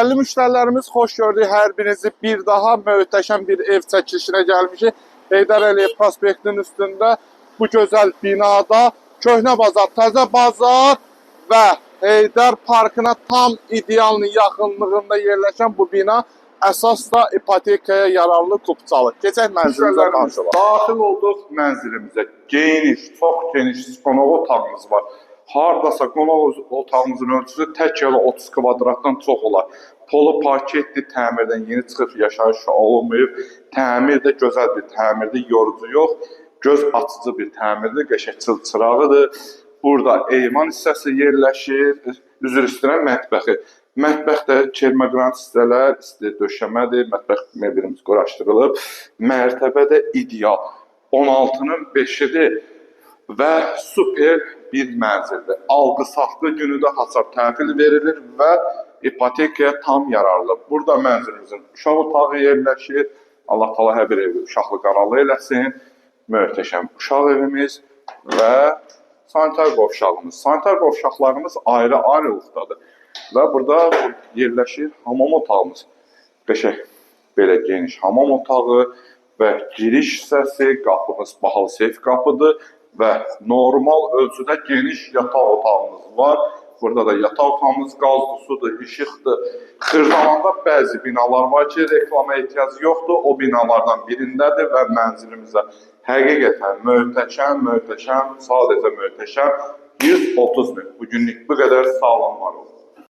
Değerli müşterilerimiz, hoş gördük her birinizi. Bir daha möhtəşəm bir ev çəkilişinə gəlmişik. Heydər Əliyev prospektinin üstündə bu gözəl binada köhnə bazar, təzə bazar və Heydər Parkına tam ideal yaxınlığında yerləşən bu bina əsas da ipotekaya yararlı Kupçalı. Keçək mənzilimizə danışalım. Daxil olduq mənzilimizə. Geniş, çox geniş qonaq otağımız var. Hardasa qonaq otağımızın ölçüsü tək yola 30 kvadratdan çox olar. Polo parketli, təmirdən yeni çıxıb yaşayış olmayıb. Təmir də gözəl bir təmirdir, yorucu yox. Göz açıcı bir təmirdir, qəşəng çılçırağıdır. Burada eyvan hissəsi yerləşir. Üzr istəyirəm, mətbəxi. Mətbəxdə kermoqrant hissələr, isti döşəmədir, mətbəx mebelimiz quraşdırılıb. Mərtəbə də ideal. 16-nın 5-idir və super bir mənzildir. Alqı-satqı günü də hasar təhvil verilir və ipotekaya tam yararlı. Burada mənzilimizin uşaq otağı yerləşir. Allah təala hər bir evi uşaqlı qanalı eləsin. Möhtəşəm uşaq evimiz və sanitar qovşağımız. Sanitar qovşaqlarımız ayrı-ayrılıqdadır. Və burada yerləşir hamam otağımız. Qəşəng belə geniş hamam otağı və giriş hissəsi, qapımız bahalı seyf qapıdır və normal ölçüdə geniş yataq otağımız var. Burada da yataq otağımız qazlısudur, işıqdır. Xırdalanda bəzi binalar var ki, reklama ehtiyac yoxdur. O binalardan birindədir və mənzilimizdə həqiqətən möhtəşəm, sadəcə möhtəşəm 130 min. Bugünlük bu qədər sağlam var olun.